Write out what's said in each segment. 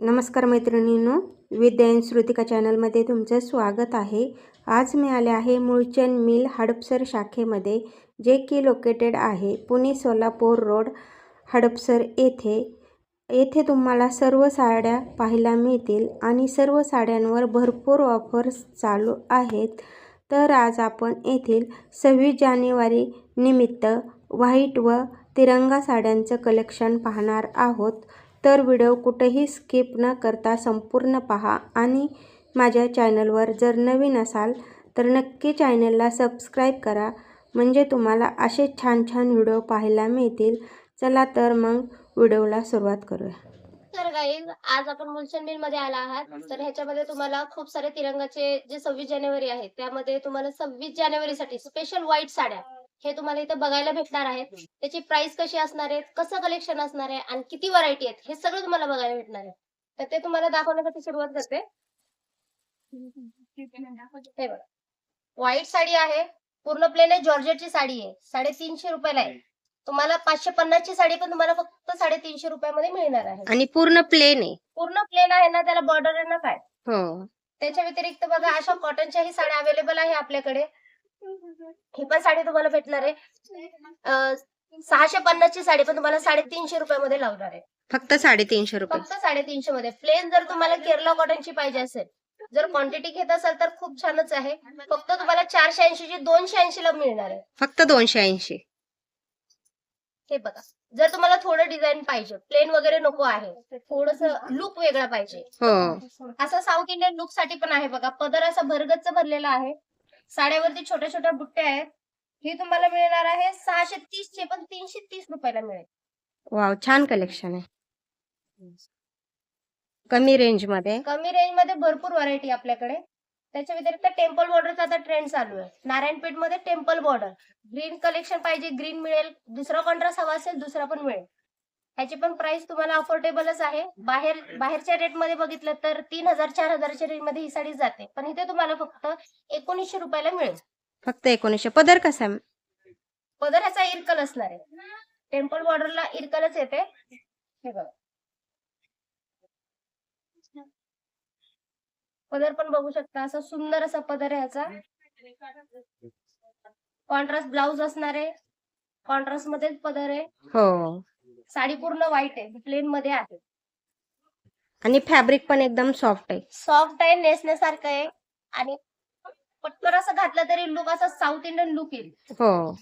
नमस्कार मैत्रिणींनो, विद्या & श्रुतिका चॅनलमध्ये तुमचं स्वागत आहे। आज मी आले आहे मूळचंद मिल हडपसर शाखेमध्ये, जे की लोकेटेड आहे पुणे सोलापूर रोड हडपसर येथे तुम्हाला सर्व साड्या पाहायला मिळतील आणि सर्व साड्यांवर भरपूर ऑफर्स चालू आहेत। तर आज आपण येथील 26 जानेवारी निमित्त व्हाईट व तिरंगा साड्यांचं कलेक्शन पाहणार आहोत। तर व्हिडिओ कुठेही स्किप न करता संपूर्ण पहा आणि माझ्या चॅनलवर जर नवीन असाल तर नक्की चॅनलला सबस्क्राईब करा, म्हणजे तुम्हाला असे छान छान व्हिडिओ पाहायला मिळतील। चला तर मग व्हिडिओला सुरुवात करूया। तर गाईज, आज आपण मूळचंद मिल मध्ये आला आहात। तर ह्याच्यामध्ये तुम्हाला खूप सारे तिरंगाचे जे 26 जानेवारी आहे त्यामध्ये तुम्हाला 26 जानेवारी साठी स्पेशल व्हाईट साड्या हे तुम्हाला इथं बघायला भेटणार आहेत। त्याची प्राइस कशी असणार आहे, कसं कलेक्शन असणार आहे आणि किती व्हरायटी आहेत हे सगळं तुम्हाला बघायला भेटणार आहे। तर ते तुम्हाला दाखवण्यासाठी सुरुवात करते। हे बघा, व्हाईट साडी आहे, पूर्ण प्लेन आहे, जॉर्जेटची साडी आहे, 350 रुपयाला आहे। तुम्हाला 550 ची साडी पण तुम्हाला फक्त 350 रुपयामध्ये मिळणार आहे आणि पूर्ण प्लेन आहे। पूर्ण प्लेन आहे ना, त्याला बॉर्डर आहे ना काय। हो, त्याच्या व्यतिरिक्त बघा अशा कॉटनच्याही साड्या अवेलेबल आहे आपल्याकडे। ही पण साडी तुम्हाला भेटणार आहे 650 ची साडी पण तुम्हाला 350 रुपयामध्ये लावणार आहे। फक्त 350 रुपये। फक्त 350 मध्ये प्लेन। जर तुम्हाला केरला कॉटनची पाहिजे असेल, जर क्वांटिटी घेत असाल तर खूप छानच आहे। फक्त तुम्हाला 480 ची 280 ला मिळणार आहे, फक्त 280। हे बघा, जर तुम्हाला थोडं डिझाईन पाहिजे, प्लेन वगैरे नको आहे, थोडस लुक वेगळा पाहिजे, हो, असं साऊथ इंडियन लुक साठी पण आहे। बघा, पदर असा भरगच्च भरलेला आहे, साड्यावरती छोट्या छोट्या बुट्ट्या आहेत। ही तुम्हाला मिळणार आहे 630 चे पण 330 रुपयाला मिळेल। वाव, छान कलेक्शन आहे। कमी रेंज मध्ये भरपूर व्हरायटी आपल्याकडे। त्याच्या व्यतिरिक्त टेम्पल बॉर्डरचा आता ट्रेंड चालू आहे। नारायणपेठ मध्ये टेम्पल बॉर्डर ग्रीन कलेक्शन पाहिजे, ग्रीन मिळेल, दुसरा कॉन्ट्रास्ट हवा असेल दुसरा पण मिळेल। ह्याची पण प्राइस तुम्हाला अफोर्डेबलच आहे। बाहेरच्या रेट मध्ये बघितलं तर 3000 4000च्या रेंज मध्ये ही साडी जाते, पण इथे तुम्हाला फक्त 1900 रुपयाला मिळेल। फक्त 1900। पदर कसा आहे? पदर ह्याचा इरकल असणार आहे, टेम्पल बॉर्डरला इरकलच येते। हे बघा, पदर पण बघू शकता, असा सुंदर असा पदर आहे ह्याचा। कॉन्ट्रास्ट ब्लाउज असणार आहे, कॉन्ट्रास्ट मध्येच पदर आहे। हो, साडी पूर्ण व्हाईट आहे, प्लेन मध्ये आहे आणि फॅब्रिक पण एकदम सॉफ्ट आहे, नेसण्यासारखं आहे आणि पटकन असं घातलं तरी लुक असा साऊथ इंडियन लुक येईल। हो,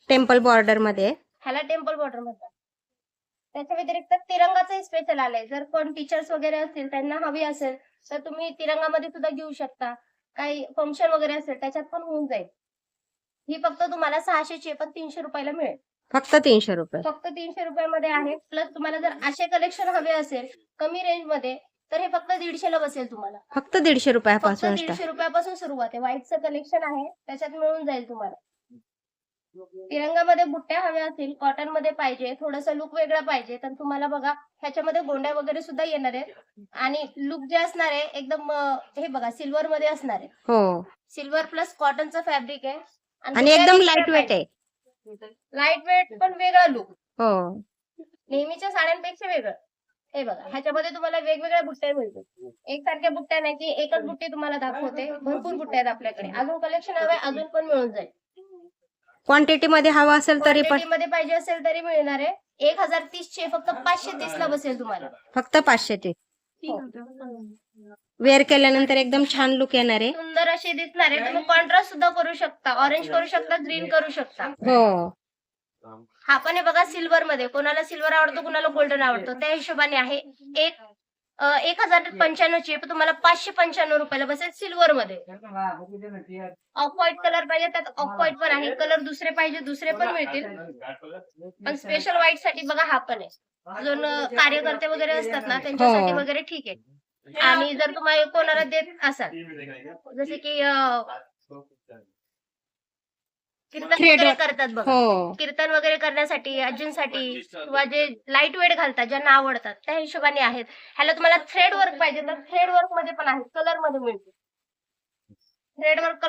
टेम्पल बॉर्डर मध्ये, ह्याला टेम्पल बॉर्डर म्हणतात। त्याच्या व्यतिरिक्त तिरंगाचं स्पेशल आलंय, जर कोण टीचर्स वगैरे असतील त्यांना हवी असेल तर तुम्ही तिरंगामध्ये सुद्धा घेऊ शकता। काही फंक्शन वगैरे असेल त्याच्यात पण होऊन जाईल। ही फक्त तुम्हाला 600 ची पण 300 रुपयाला मिळेल। फक्त 300 रुपये। फक्त 300 रुपयामध्ये आहे। प्लस तुम्हाला जर असे कलेक्शन हवे असेल कमी रेंज मध्ये तर हे फक्त 150 ला बसेल तुम्हाला। फक्त 150 रुपयापासून 150 रुपयापासून सुरुवात आहे। व्हाईटचं कलेक्शन आहे, त्याच्यात मिळून जाईल तुम्हाला। तिरंगामध्ये बुट्ट्या हव्या असतील, कॉटन मध्ये पाहिजे, थोडस लुक वेगळा पाहिजे तर तुम्हाला बघा ह्याच्यामध्ये गोंड्या वगैरे सुद्धा येणार आहेत आणि लुक जे असणार आहे एकदम हे बघा सिल्वर मध्ये असणार आहे। हो, सिल्वर प्लस कॉटनचं फॅब्रिक आहे आणि एकदम लाईट वेट आहे। लाईट वेट पण वेगळा लुक, हो, नेहमीच्या साड्यांपेक्षा वेगळं। हे बघा, ह्याच्यामध्ये तुम्हाला वेगवेगळ्या बुट्ट्या मिळतील, एकसारख्या बुट्ट्या नाही की एकच बुट्टी तुम्हाला दाखवते। भरपूर बुट्ट्या आहेत आपल्याकडे, अजून कलेक्शन हवंय अजून पण मिळून जाईल। क्वांटिटी मध्ये हवा असेल तरी पण, मध्ये पाहिजे असेल तरी मिळणार आहे। 1030 चे फक्त 530 ला बसेल तुम्हाला। फक्त 500 वेअर केल्यानंतर एकदम छान लुक येणार आहे, सुंदर अशी दिसणार आहे। तुम्ही कॉन्ट्रास्ट सुद्धा करू शकता, ऑरेंज करू शकता, ग्रीन करू शकता। हो, हा पण हे बघा सिल्वर मध्ये, कोणाला सिल्वर आवडतो कोणाला गोल्डन आवडतो, त्या हिशोबाने आहे। 1095 ची तुम्हाला 595 रुपयाला बसेल सिल्वर मध्ये। ऑफ व्हाईट कलर पाहिजे त्यात ऑफ व्हाईट पण आहे, कलर दुसरे पाहिजे दुसरे पण मिळतील, पण स्पेशल व्हाईट साठी बघा हा पण आहे। अजून कार्यकर्ते वगैरे असतात ना त्यांच्यासाठी वगैरे ठीक आहे। आणि जर तुम्हाला कोणाला देत असाल जसे की कीर्तन वगैरे करतात बघा, कीर्तन वगैरे करण्यासाठी अर्जुनसाठी किंवा जे लाईट वेट घालतात ज्यांना आवडतात त्या हिशोबाने आहेत। ह्याला तुम्हाला थ्रेड वर्क पाहिजे तर थ्रेड वर्क मध्ये पण आहे, कलर मध्ये मिळते। थ्रेड वर्क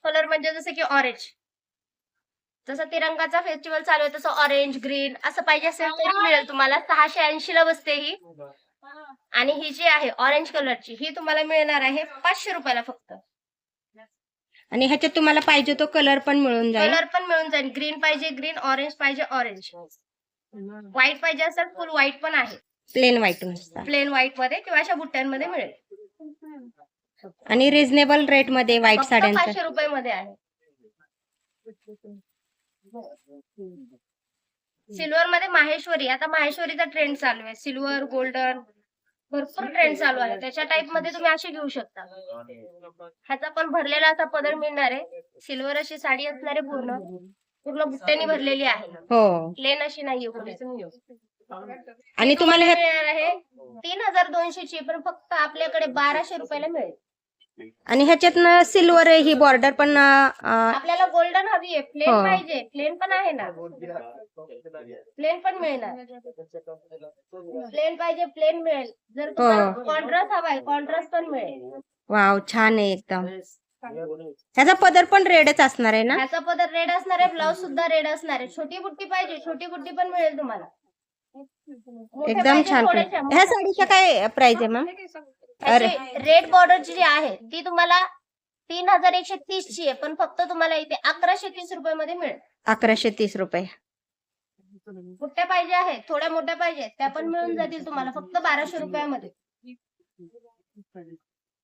कलर म्हणजे जसे की ऑरेंज, जसं तिरंगाचा फेस्टिवल चालू आहे तसं ऑरेंज ग्रीन असं पाहिजे असेल तरी मिळेल तुम्हाला. 680 ला बसते ही. आणि ही जी आहे ऑरेंज कलरची ही तुम्हाला मिळणार आहे 500 रुपयाला फक्त. आणि ह्याच्यात तुम्हाला पाहिजे तो कलर पण मिळून जाईल. कलर पण मिळून जाईल. ग्रीन पाहिजे ग्रीन, ऑरेंज पाहिजे ऑरेंज, व्हाईट पाहिजे असेल फुल व्हाईट पण आहे. प्लेन व्हाईट नुसता. प्लेन व्हाईट मध्ये किंवा अशा बुट्ट्यांमध्ये मिळेल. आणि रिझनेबल रेट मध्ये व्हाईट फक्त साड्यांचा 500 रुपये मध्ये आहे. सिल्वर मध्ये माहेश्वरी. आता माहेश्वरीचा ट्रेंड चालू आहे. सिल्वर गोल्डन भरपूर ट्रेंड चालू आहे. त्याच्या टाइप मध्ये तुम्ही अशी घेऊ शकता. ह्याचा पण भरलेला असा पदर मिळणार आहे. सिल्वर अशी साडी असणार आहे. पूर्ण पूर्ण बुट्ट्यानी भरलेली आहे. हो. प्लेन अशी नाहीये पुढे. आणि तुम्हाला हे मिळणार आहे 3200 ची, पण फक्त आपल्याकडे 1200 रुपयाला मिळेल. आणि ह्याच्यातनं सिल्वर ही बॉर्डर पण आपल्याला गोल्डन हवी आहे. प्लेन हो. पाहिजे. प्लेन पण आहे ना. प्लेन पण मिळणार. प्लेन पाहिजे प्लेन मिळेल. जर तुम्हाला कॉन्ट्रास्ट हवा आहे कॉन्ट्रास्ट पण मिळेल. वाव छान आहे एकदम. ह्याचा पदर पण रेडच असणार आहे ना. ह्याचा पदर रेड असणार आहे. ब्लाउज सुद्धा रेड असणार आहे. छोटी बुट्टी पाहिजे छोटी बुट्टी पण मिळेल तुम्हाला. मोठे एकदम पाहिजे छान. थोडेसे. ह्या साडीच्या काय प्राइस आहे मॅम. रेड बॉर्डरची जी आहे ती तुम्हाला 3130 ची आहे, पण फक्त तुम्हाला इथे 1130 रुपये मध्ये मिळेल. 1130 रुपये. बुट्ट्या पाहिजे आहेत थोड्या मोठ्या पाहिजे त्या पण मिळून जातील तुम्हाला फक्त 1200 रुपयामध्ये.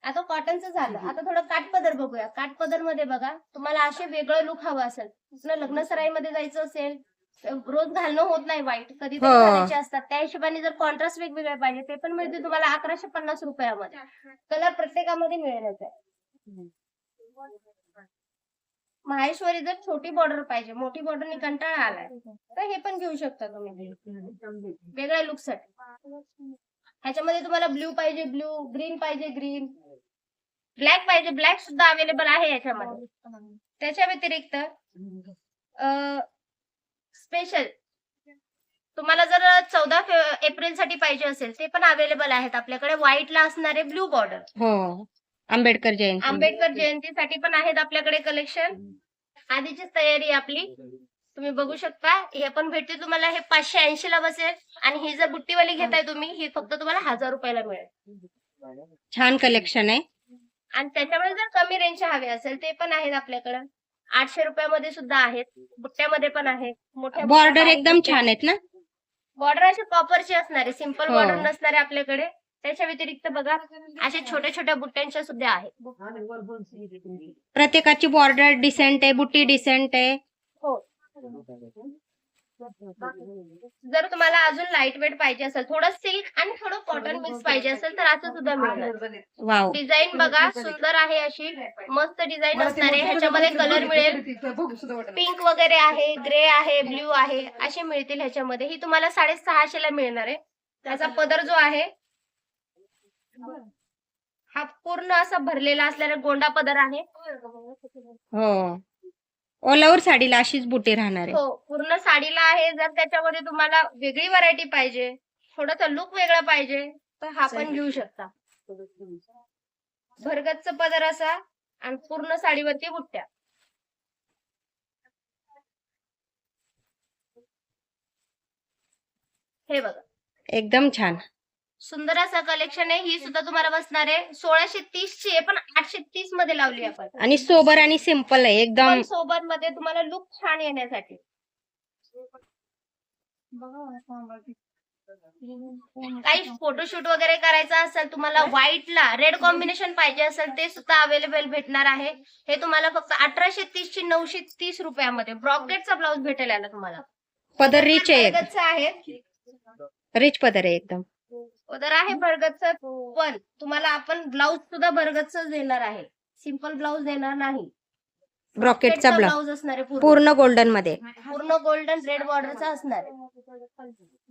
आता कॉटनचं झालं. आता थोडं काठपदर बघूया. काठपदर मध्ये बघा तुम्हाला असे वेगळं लुक हवं असेल, लग्न सराईमध्ये जायचं असेल, रोज घालणं होत नाही व्हाईट, कधीतरी घालायचे असतात, त्या हिशोबाने जर कॉन्ट्रास्ट वेगवेगळे पाहिजे ते पण मिळते तुम्हाला 1150 रुपयामध्ये. कलर प्रत्येकामध्ये मिळेलच आहे. माहेश्वरी जर छोटी बॉर्डर पाहिजे, मोठी बॉर्डरनी कंटाळा आलाय तर हे पण घेऊ शकता तुम्ही वेगळ्या लुक साठी. ह्याच्यामध्ये तुम्हाला ब्ल्यू पाहिजे ब्ल्यू, ग्रीन पाहिजे ग्रीन, ब्लॅक पाहिजे ब्लॅक सुद्धा अवेलेबल आहे याच्यामध्ये. त्याच्या व्यतिरिक्त स्पेशल तुम्हाला जर 14 एप्रिल साठी पाहिजे असेल ते पण अवेलेबल आहेत आपल्याकडे. व्हाईटला असणारे ब्ल्यू बॉर्डर. हो. आंबेडकर जयंती. आंबेडकर जयंतीसाठी पण आहेत आपल्याकडे कलेक्शन. आधीचीच तयारी आपली तुम्ही बघू शकता. हे पण भेटते तुम्हाला. हे 580 ला बसेल. आणि ही जर बुट्टीवाली घेताय तुम्ही ही फक्त तुम्हाला 1000 रुपयाला मिळेल. छान कलेक्शन आहे. आणि त्याच्यामध्ये जर कमी रेंजचे हवे असेल ते पण आहेत आपल्याकडे. 800 रुपयामध्ये सुद्धा आहेत. बुट्ट्यामध्ये पण आहेत. मोठ्या बॉर्डर एकदम छान आहेत ना. बॉर्डर असे कॉपरची असणारे, सिंपल बॉर्डर नसणारे आपल्याकडे. त्याच्या व्यतिरिक्त बघा अशा छोट्या छोट्या बुट्ट्यांच्या सुद्धा आहेत. प्रत्येकाची बॉर्डर डिसेंट आहे, बुट्टी डिसेंट आहे. हो. जर तुम्हाला अजून लाईट वेट पाहिजे असेल, थोडं सिल्क आणि थोडं कॉटन मिक्स पाहिजे असेल तर असं सुद्धा मिळणार. वाव. डिझाईन बघा सुंदर आहे, अशी मस्त डिझाईन असणार आहे. ह्याच्यामध्ये कलर मिळेल, पिंक वगैरे आहे, ग्रे आहे, ब्ल्यू आहे, असे मिळतील ह्याच्यामध्ये. ही तुम्हाला 650 ला मिळणार आहे. त्याचा पदर जो आहे हा पूर्ण असा भरलेला असलेला गोंडा पदर आहे. हो. ऑल ओव्हर साडीला अशीच बुटी राहणार आहे. हो पूर्ण साडीला आहे. जर त्याच्यामध्ये तुम्हाला वेगळी व्हरायटी पाहिजे, थोडासा लुक वेगळा पाहिजे तर हा पण घेऊ शकता. भरगतचा पदर असा आणि पूर्ण साडीवरती बुट्ट्या. हे बघा एकदम छान सुंदर असं कलेक्शन आहे. ही सुद्धा तुम्हाला बसणार आहे 1630 ची आहे, पण 830 मध्ये लावली आपण. आणि सोबर आणि सिंपल आहे एकदम. सोबत मध्ये तुम्हाला लुक छान येण्यासाठी. काही फोटोशूट वगैरे करायचं असेल तुम्हाला, व्हाईटला रेड कॉम्बिनेशन पाहिजे असेल ते सुद्धा अवेलेबल भेटणार आहे. हे तुम्हाला फक्त 1830 ची 930 रुपयामध्ये ब्रॉकेटचा ब्लाउज भेटेल याला तुम्हाला. पदर रिच आहे, आहे रिच पदर आहे एकदम. पदर आहे भरगतचं, पण तुम्हाला आपण ब्लाउज सुद्धा भरगतच देणार आहे. सिंपल ब्लाउज देणार नाही. ब्रॉकेटचा ब्लाउज ब्लाउज असणार आहे पूर्ण गोल्डन मध्ये. पूर्ण गोल्डन रेड बॉर्डरचा असणार आहे.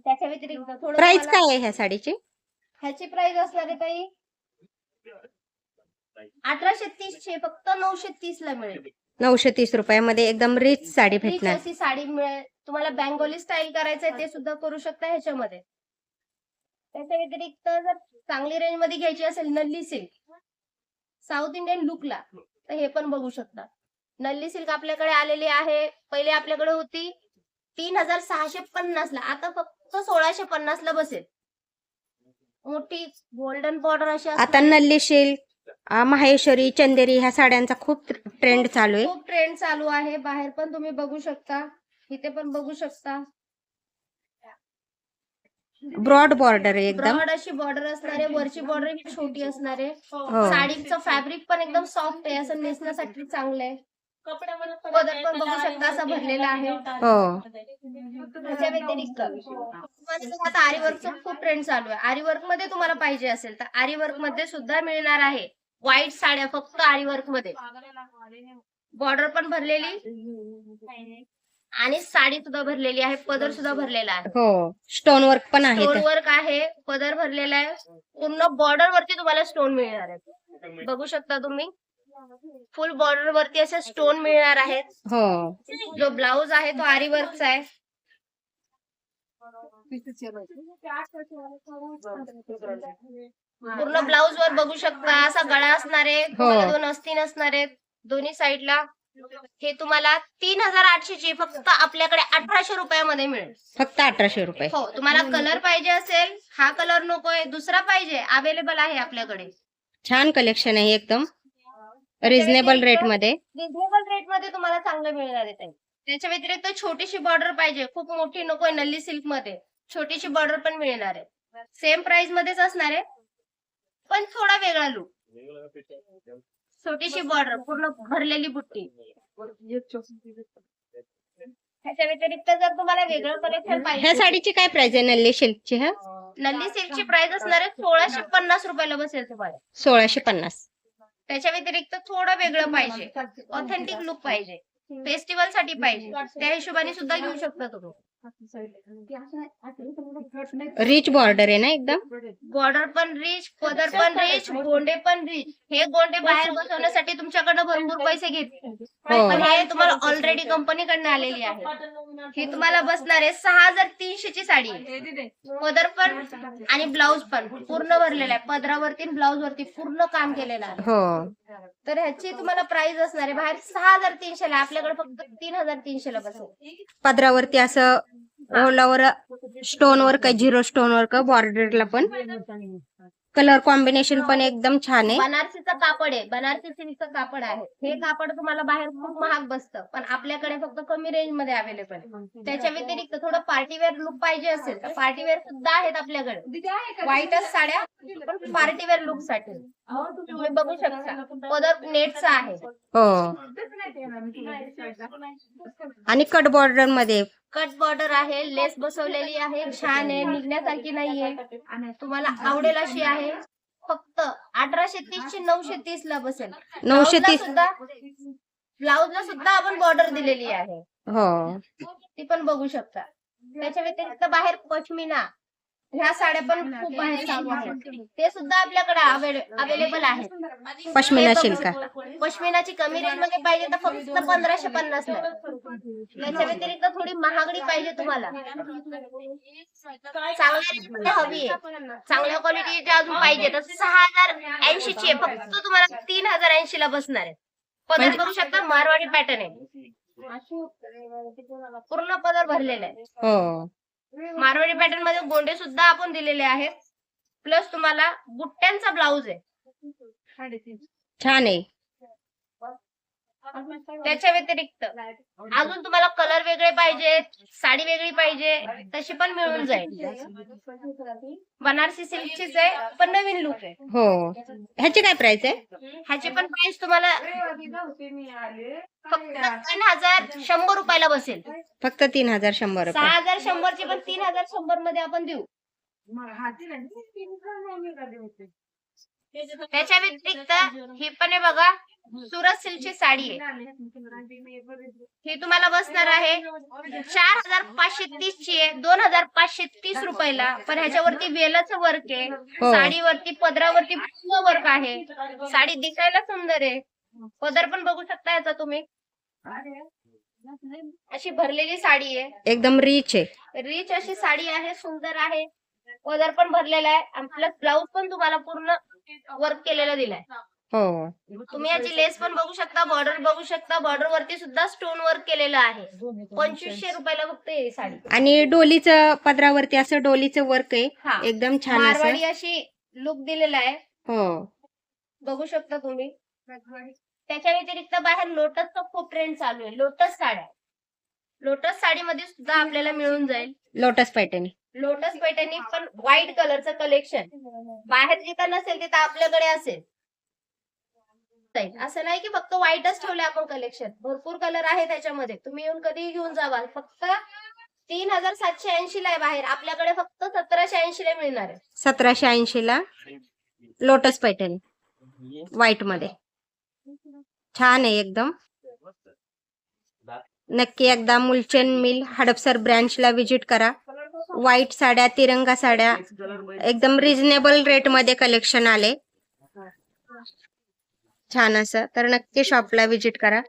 त्याच्या व्यतिरिक्त थोडं प्राइस काय आहे ह्या साडीची. ह्याची प्राइस असणार आहे ताई 1830 ची, फक्त 930 ला मिळेल. 930 रुपयामध्ये एकदम रिच साडी रिच भेटणार. अशी साडी मिळेल तुम्हाला. बेंगोली स्टाईल करायचंय ते सुद्धा करू शकता ह्याच्यामध्ये. त्याच्या व्यतिरिक्त जर चांगली रेंज मध्ये घ्यायची असेल नल्ली सिल्क साऊथ इंडियन लुकला तर हे पण बघू शकता. नल्ली सिल्क आपल्याकडे आलेली आहे. पहिले आपल्याकडे होती 3650 ला, आता फक्त 1650 ला बसेल. मोठी गोल्डन बॉर्डर अशी असते. आता नल्ली सिल्क, माहेश्वरी, चंदेरी ह्या साड्यांचा खूप ट्रेंड चालू आहे. खूप ट्रेंड चालू आहे. बाहेर पण तुम्ही बघू शकता, इथे पण बघू शकता. ब्रॉड बॉर्डर आहे एकदम. ब्रॉड अशी बॉर्डर असणार आहे. वरची बॉर्डर ही छोटी असणार आहे. हो. साडीचं फॅब्रिक पण एकदम सॉफ्ट आहे, असं नेसण्यासाठी चांगलं आहे. पदर पण बघू शकता असा भरलेला आहे. हो. त्याच्या व्यतिरिक्त तुम्हाला आता आरी वर्कचा खूप ट्रेंड चालू आहे. आरी वर्क मध्ये तुम्हाला पाहिजे असेल तर आरी वर्क मध्ये सुद्धा मिळणार आहे. व्हाईट साड्या फक्त आरी वर्क मध्ये, बॉर्डर पण भरलेली आणि साडी सुद्धा भरलेली आहे. पदर सुद्धा भरलेला आहे. हो, स्टोन वर्क पण आहे. स्टोन वर्क आहे, पदर भरलेला आहे. पूर्ण बॉर्डर वरती तुम्हाला स्टोन मिळणार आहे. बघू शकता तुम्ही, फुल बॉर्डर वरती असे स्टोन मिळणार आहेत. हो. जो ब्लाउज आहे तो आरी वर्कचा आहे. पूर्ण ब्लाउज वर बघू शकता असा गळा असणार आहे. तुम्हाला 2 अस्तीन असणार आहेत दोन्ही साईडला. हे तुम्हाला 3800 ची फक्त आपल्याकडे 1800 रुपयामध्ये मिळेल. फक्त 1800 रुपये. हो, तुम्हाला कलर पाहिजे असेल, हा कलर नकोय, दुसरा पाहिजे, अवेलेबल आहे आपल्याकडे. छान कलेक्शन आहे एकदम रिझनेबल रेट मध्ये. रिझनेबल रेट मध्ये तुम्हाला चांगलं मिळणार आहे ताई. त्याच्या व्यतिरिक्त छोटीशी बॉर्डर पाहिजे, खूप मोठी नकोय. नल्ली सिल्क मध्ये छोटीशी बॉर्डर पण मिळणार आहे. सेम प्राइस मध्येच असणार आहे, पण थोडा वेगळा लुक. छोटीशी बॉर्डर, पूर्ण भरलेली बुट्टी. त्याच्या व्यतिरिक्त जर तुम्हाला वेगळं कलेक्शन ह्या पाहिजे, साडीची काय प्राइस आहे नल्ली सिल्कची? ह्या नल्ली सिल्कची प्राइस असणार आहे 1650 रुपयाला बसेल तुम्हाला. 1650. त्याच्या व्यतिरिक्त थोडं वेगळं पाहिजे, ऑथेंटिक लुक पाहिजे, फेस्टिवल साठी पाहिजे, त्या हिशोबाने सुद्धा घेऊ शकता तुम्ही. रिच बॉर्डर आहे ना एकदम. बॉर्डर पण रिच, पदर पण रिच, गोंडे पण रिच. हे गोंडे बाहेर बसवण्यासाठी तुमच्याकडनं भरपूर पैसे घेते, पण हे तुम्हाला ऑलरेडी कंपनीकडनं आलेली आहे. ही तुम्हाला बसणार आहे 6300 ची साडी आहे. पदर पण आणि ब्लाउज पण पूर्ण भरलेला आहे. पदरावरती ब्लाउज वरती पूर्ण काम केलेलं आहे. हो. तर ह्याची तुम्हाला प्राइस असणार आहे बाहेर 6300 ला, आपल्याकडे फक्त 3300 ला बसेल. पदरावरती असं ओलावर स्टोन वर्क आहे, झिरो स्टोन वर्क. बॉर्डरला पण कलर कॉम्बिनेशन पण एकदम छान आहे. बनारसीचं कापड आहे, बनारसी सिल्कचं कापड आहे. हे कापड तुम्हाला बाहेर खूप महाग बसतं, पण आपल्याकडे फक्त कमी रेंज मध्ये अवेलेबल आहे. त्याच्या व्यतिरिक्त थोडं पार्टीवेअर लुक पाहिजे असेल तर पार्टीवेअर सुद्धा आहेत आपल्याकडे. व्हाईटच साड्या, पण पार्टीवेअर लुक साठी तुम्ही बघू शकता. पदर नेटचा आहे. हो. आणि कट बॉर्डर मध्ये कट बॉर्डर आहे, लेस बसवलेली आहे, छान आहे, निघण्यासारखी नाहीये, तुम्हाला आवडेल अशी आहे. फक्त 1830 ची 930 ला बसेल. 930. ब्लाउजला सुद्धा आपण बॉर्डर दिलेली आहे. हो. ती पण बघू शकता. त्याच्या व्यतिरिक्त बाहेर पश्मिना ह्या साड्या पण खूप बाहेर चालू आहेत, ते सुद्धा आपल्याकडे अवेलेबल आहे. पश्मिना सिल्क. पश्मिनाची कमी रेंज मध्ये पाहिजे तर फक्त 1550 ला. त्याच्या व्यतिरिक्त थोडी महागडी पाहिजे तुम्हाला, चांगल्या रेंज मध्ये हवी आहे, चांगल्या क्वालिटीची अजून पाहिजे तर 6080 ची आहे. फक्त तुम्हाला 3080 ला बसणार आहे. पदर करू शकता, मारवाडी पॅटर्न आहे, पूर्ण पदर भरलेला आहे. हो. मारवाडी पॅटर्न मध्ये गोंडे सुद्धा आपण दिलेले आहेत, प्लस तुम्हाला बुट्ट्यांचा ब्लाउज आहे. छान आहे. त्याच्या व्यतिरिक्त अजून तुम्हाला कलर वेगळे पाहिजे, साडी वेगळी पाहिजे, तशी पण मिळून जाईल. बनारसी सिल्कचीच आहे, पण नवीन लुक आहे. हो. ह्याची काय प्राइस आहे? ह्याची पण प्राइस तुम्हाला फक्त 3100 रुपयाला बसेल. फक्त 3100 रुपये. 6100 ची पण 3100 मध्ये आपण देऊ. त्याच्या व्यतिरिक्त ही पण आहे बघा, सुरत सिल्कची साडी आहे. ही तुम्हाला बसणार आहे 4530 ची आहे, 2530 रुपयाला. पण ह्याच्यावरती वेलाचं वर्क आहे, साडीवरती पदरावरती पूर्ण वर्क आहे. साडी दिसायला सुंदर आहे. पदर पण बघू शकता याचा तुम्ही, अशी भरलेली साडी आहे, एकदम रिच आहे. रिच अशी साडी आहे, सुंदर आहे. पदर पण भरलेला आहे, आणि प्लस ब्लाउज पण तुम्हाला पूर्ण वर्क केलेला दिलाय. हो. तुम्ही याची लेस पण बघू शकता, बॉर्डर बघू शकता. बॉर्डर वरती सुद्धा स्टोन वर्क केलेलं आहे. 2500 रुपयाला फक्त ही साडी. आणि डोलीचं पदरावरती असं डोलीचं वर्क आहे, हा. एकदम छान असं. मारवाडी अशी लुक दिलेला आहे, हो. बघू शकता तुम्ही. त्याच्या व्यतिरिक्त बाहेर लोटसचा खूप ट्रेंड चालू आहे. लोटस साड्या, लोटस साडीमध्ये सुद्धा आपल्याला मिळून जाईल. लोटस पैठणी. लोटस पैठणी पण व्हाईट कलरचं कलेक्शन. बाहेर जिथं नसेल तिथं आपल्याकडे असेल. असं नाही की फक्त व्हाईटच ठेवले आपण कलेक्शन, भरपूर कलर आहे त्याच्यामध्ये. तुम्ही येऊन कधीही घेऊन जावा. फक्त 3780 ला आहे बाहेर, आपल्याकडे फक्त 1780 ला मिळणार आहे. 1780 ला लोटस पैठणी व्हाईट मध्ये छान आहे एकदम. नक्की एकदा मुलचंद मिल हडपसर ब्रँचला व्हिजिट करा. व्हाईट साड्या, तिरंगा साड्या एकदम रिझनेबल रेट मध्ये कलेक्शन आले छान असं. तर नक्की शॉपला व्हिजिट करा.